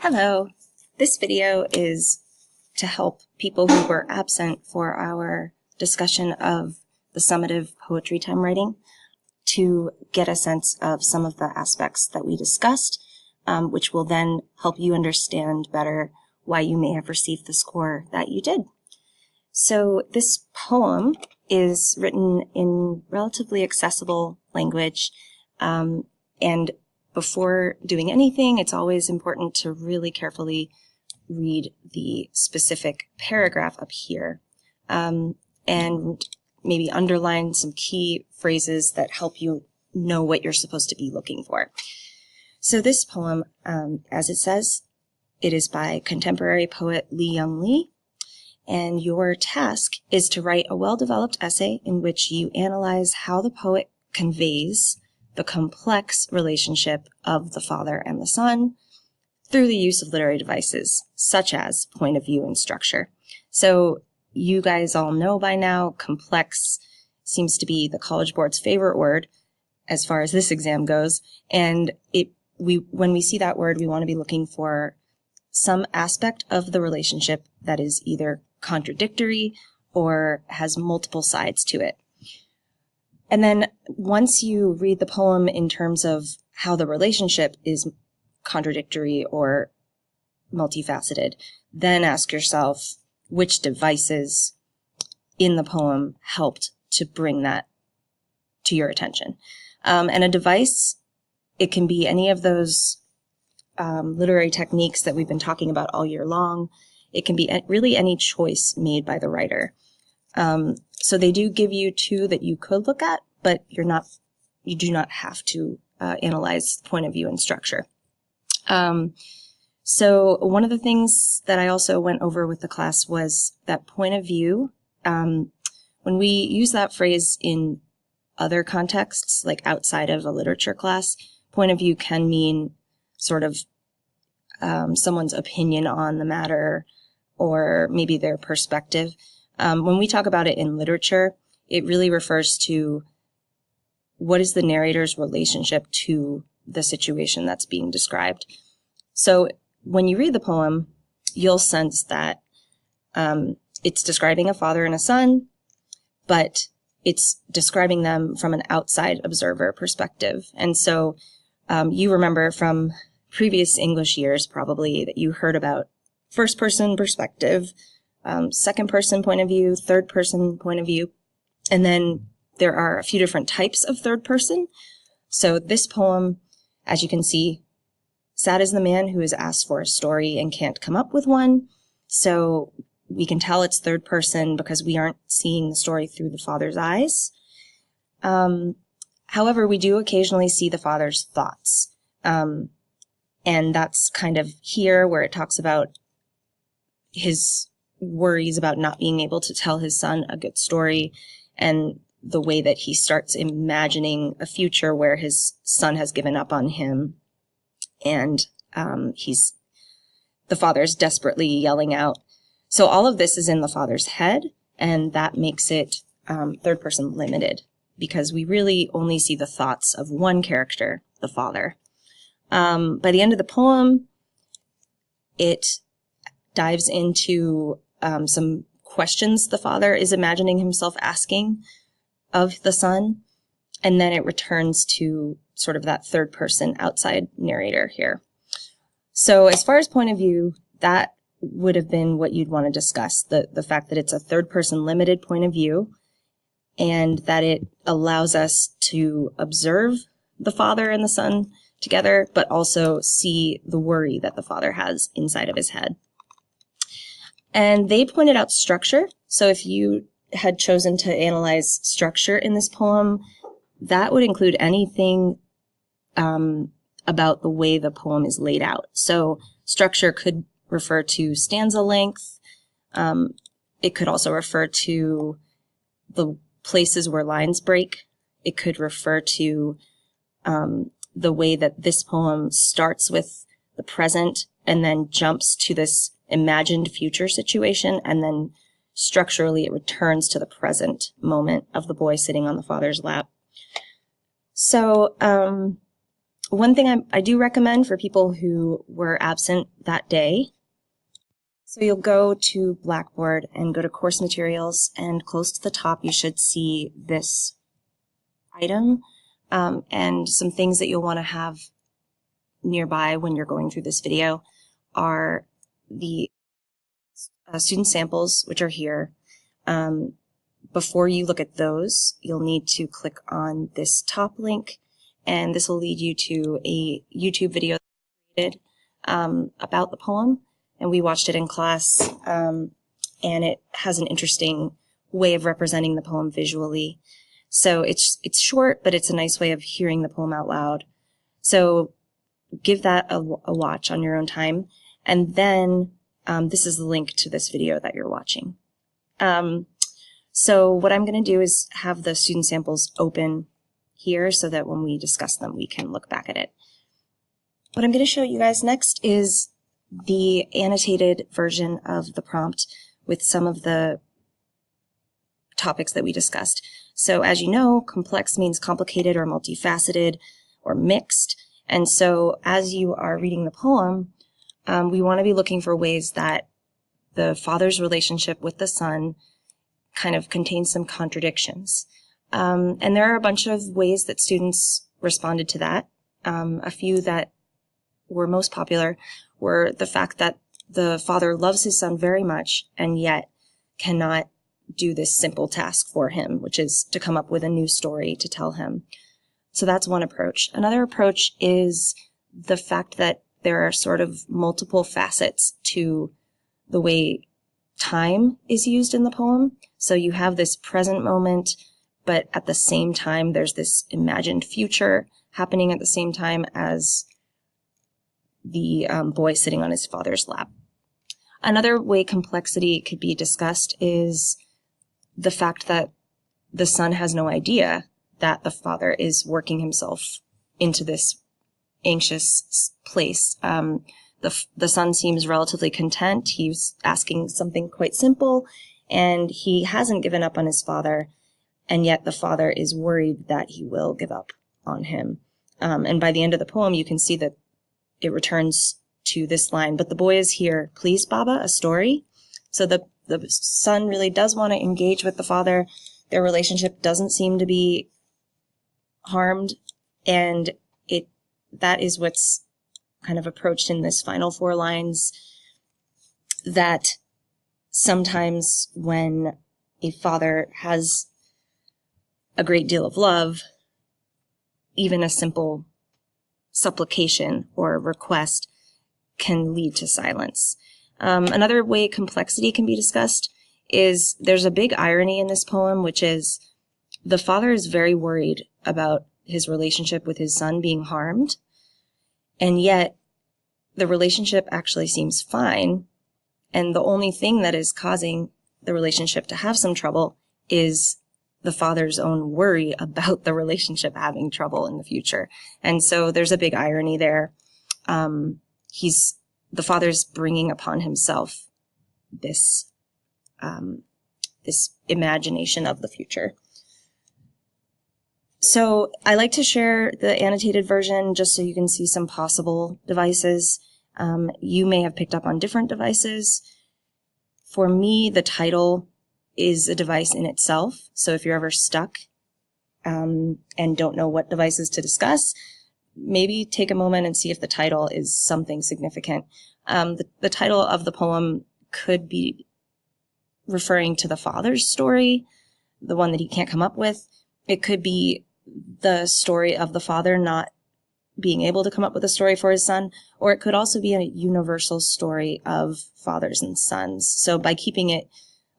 Hello. This video is to help people who were absent for our discussion of the summative poetry time writing to get a sense of some of the aspects that we discussed, which will then help you understand better why you may have received the score that you did. So this poem is written in relatively accessible language, and before doing anything, it's always important to really carefully read the specific paragraph up here, and maybe underline some key phrases that help you know what you're supposed to be looking for. So this poem, as it says, it is by contemporary poet Lee Young Lee, and your task is to write a well-developed essay in which you analyze how the poet conveys the complex relationship of the father and the son through the use of literary devices, such as point of view and structure. So you guys all know by now, complex seems to be the College Board's favorite word as far as this exam goes. And when we see that word, we want to be looking for some aspect of the relationship that is either contradictory or has multiple sides to it. And then once you read the poem in terms of how the relationship is contradictory or multifaceted, then ask yourself which devices in the poem helped to bring that to your attention. And a device, it can be any of those literary techniques that we've been talking about all year long. It can be really any choice made by the writer. So they do give you two that you could look at, but you do not have to analyze point of view and structure. So one of the things that I also went over with the class was that point of view. When we use that phrase in other contexts, like outside of a literature class, point of view can mean sort of someone's opinion on the matter or maybe their perspective. When we talk about it in literature, it really refers to what is the narrator's relationship to the situation that's being described. So when you read the poem, you'll sense that it's describing a father and a son, but it's describing them from an outside observer perspective. And so you remember from previous English years probably that you heard about first person perspective, second person point of view, third person point of view, and then there are a few different types of third person. So this poem, as you can see, sad is the man who is asked for a story and can't come up with one. So we can tell it's third person because we aren't seeing the story through the father's eyes. However, we do occasionally see the father's thoughts. And that's kind of here where it talks about his worries about not being able to tell his son a good story and the way that he starts imagining a future where his son has given up on him and the father is desperately yelling out. So all of this is in the father's head, and that makes it third person limited because we really only see the thoughts of one character, the father. By the end of the poem, it dives into some questions the father is imagining himself asking of the son, and then it returns to sort of that third person outside narrator here. So as far as point of view, that would have been what you'd want to discuss, the fact that it's a third person limited point of view and that it allows us to observe the father and the son together, but also see the worry that the father has inside of his head. And they pointed out structure. So if you had chosen to analyze structure in this poem, that would include anything about the way the poem is laid out. So structure could refer to stanza length. It could also refer to the places where lines break. It could refer to the way that this poem starts with the present and then jumps to this imagined future situation, and then structurally it returns to the present moment of the boy sitting on the father's lap. So One thing I do recommend for people who were absent that day, so you'll go to Blackboard and go to Course Materials, and close to the top you should see this item and some things that you'll want to have nearby when you're going through this video are the student samples, which are here. Before you look at those, you'll need to click on this top link, and this will lead you to a YouTube video created about the poem, and we watched it in class, and it has an interesting way of representing the poem visually. So it's short, but it's a nice way of hearing the poem out loud. So give that a watch on your own time, and then this is the link to this video that you're watching. So what I'm going to do is have the student samples open here so that when we discuss them, we can look back at it. What I'm going to show you guys next is the annotated version of the prompt with some of the topics that we discussed. So as you know, complex means complicated or multifaceted or mixed. And so as you are reading the poem, we want to be looking for ways that the father's relationship with the son kind of contains some contradictions. And there are a bunch of ways that students responded to that. A few that were most popular were the fact that the father loves his son very much and yet cannot do this simple task for him, which is to come up with a new story to tell him. So that's one approach. Another approach is the fact that there are sort of multiple facets to the way time is used in the poem. So you have this present moment, but at the same time, there's this imagined future happening at the same time as the boy sitting on his father's lap. Another way complexity could be discussed is the fact that the son has no idea that the father is working himself into this anxious place. The son seems relatively content. He's asking something quite simple, and he hasn't given up on his father, and yet the father is worried that he will give up on him. And by the end of the poem, you can see that it returns to this line, "But the boy is here. Please, Baba, a story." So the son really does want to engage with the father. Their relationship doesn't seem to be harmed, and that is what's kind of approached in this final 4 lines, that sometimes when a father has a great deal of love, even a simple supplication or request can lead to silence. Another way complexity can be discussed is there's a big irony in this poem, which is the father is very worried about his relationship with his son being harmed, and yet the relationship actually seems fine, and the only thing that is causing the relationship to have some trouble is the father's own worry about the relationship having trouble in the future. And so there's a big irony there. The father's bringing upon himself this imagination of the future. So I like to share the annotated version just so you can see some possible devices. You may have picked up on different devices. For me, the title is a device in itself. So if you're ever stuck and don't know what devices to discuss, maybe take a moment and see if the title is something significant. The title of the poem could be referring to the father's story, the one that he can't come up with. It could be the story of the father not being able to come up with a story for his son, or it could also be a universal story of fathers and sons. So by keeping it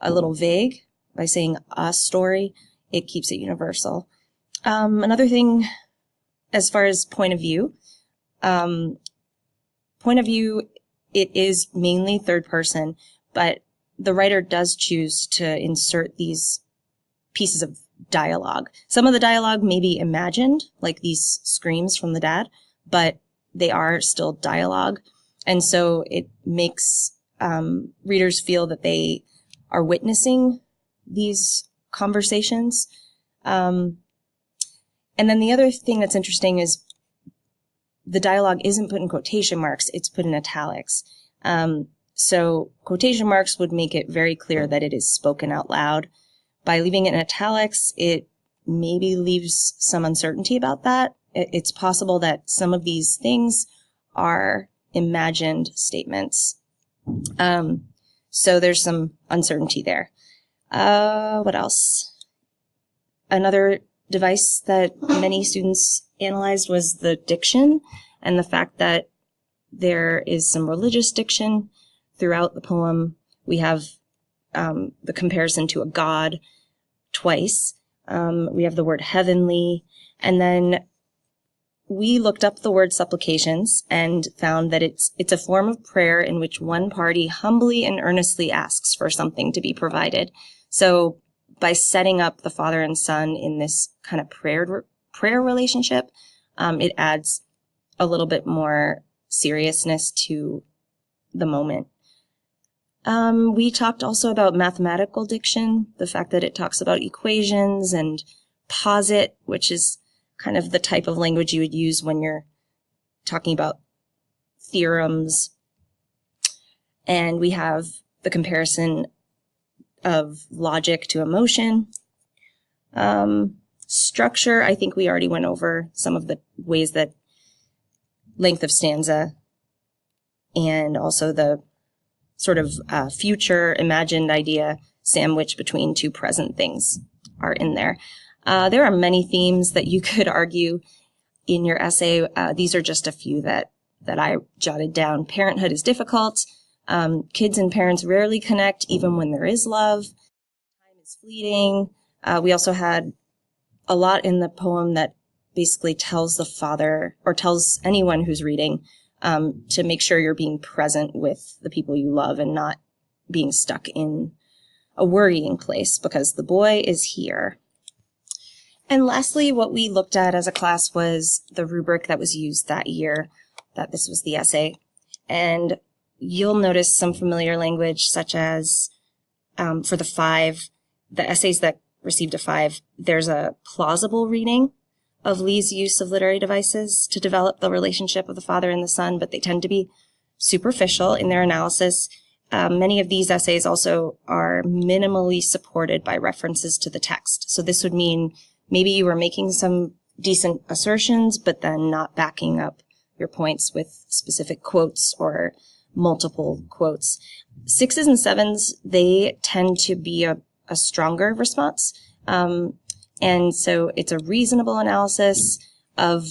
a little vague, by saying a story, it keeps it universal. Another thing, as far as point of view, it is mainly third person, but the writer does choose to insert these pieces of dialogue. Some of the dialogue may be imagined, like these screams from the dad, but they are still dialogue. And so it makes readers feel that they are witnessing these conversations. And then the other thing that's interesting is the dialogue isn't put in quotation marks, it's put in italics. So quotation marks would make it very clear that it is spoken out loud. By leaving it in italics, it maybe leaves some uncertainty about that. It's possible that some of these things are imagined statements. So there's some uncertainty there. What else? Another device that many students analyzed was the diction, and the fact that there is some religious diction throughout the poem. We have the comparison to a god twice. We have the word heavenly, and then we looked up the word supplications and found that it's a form of prayer in which one party humbly and earnestly asks for something to be provided. So by setting up the father and son in this kind of prayer relationship, it adds a little bit more seriousness to the moment. We talked also about mathematical diction, the fact that it talks about equations and posit, which is kind of the type of language you would use when you're talking about theorems. And we have the comparison of logic to emotion. Structure, I think we already went over some of the ways that length of stanza and also the sort of future imagined idea sandwiched between two present things are in there. There are many themes that you could argue in your essay. These are just a few that I jotted down. Parenthood is difficult. Kids and parents rarely connect, even when there is love. Time is fleeting. We also had a lot in the poem that basically tells the father, or tells anyone who's reading, to make sure you're being present with the people you love and not being stuck in a worrying place because the boy is here. And lastly, what we looked at as a class was the rubric that was used that year, that this was the essay. And you'll notice some familiar language, such as for the essays that received a 5, there's a plausible reading of Lee's use of literary devices to develop the relationship of the father and the son, but they tend to be superficial in their analysis. Many of these essays also are minimally supported by references to the text. So this would mean maybe you were making some decent assertions, but then not backing up your points with specific quotes or multiple quotes. 6s and 7s, they tend to be a stronger response. And so it's a reasonable analysis of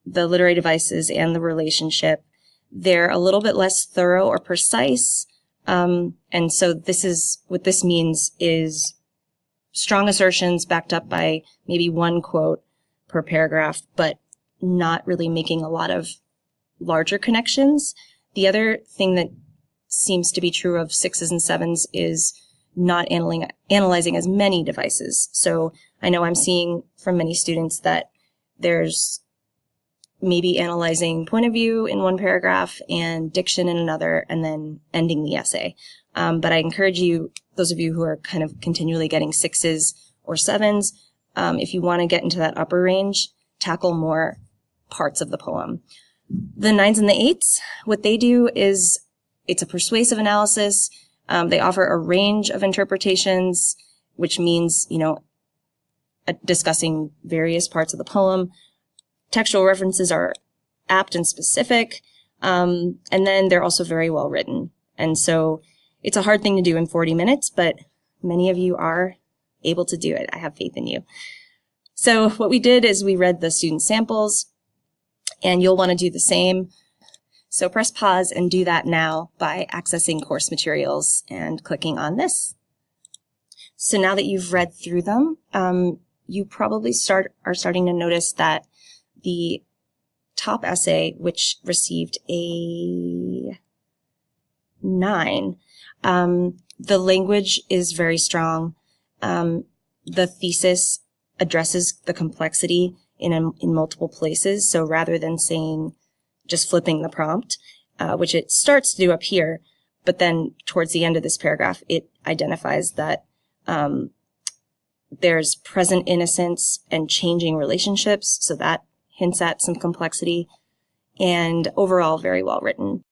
the literary devices and the relationship. They're a little bit less thorough or precise. And so what this means is strong assertions backed up by maybe one quote per paragraph, but not really making a lot of larger connections. The other thing that seems to be true of 6s and 7s is not analyzing as many devices. So I know I'm seeing from many students that there's maybe analyzing point of view in one paragraph and diction in another, and then ending the essay. But I encourage you, those of you who are kind of continually getting 6s or 7s, if you want to get into that upper range, tackle more parts of the poem. The 9s and the 8s, what they do is it's a persuasive analysis. They offer a range of interpretations, which means, discussing various parts of the poem. Textual references are apt and specific, and then they're also very well written. And so it's a hard thing to do in 40 minutes, but many of you are able to do it. I have faith in you. So what we did is we read the student samples, and you'll want to do the same. So press pause and do that now by accessing course materials and clicking on this. So now that you've read through them, you probably are starting to notice that the top essay, which received a 9, the language is very strong. The thesis addresses the complexity in multiple places. So rather than saying, just flipping the prompt, which it starts to do up here, but then towards the end of this paragraph, it identifies that there's present innocence and changing relationships. So that hints at some complexity. and overall very well written.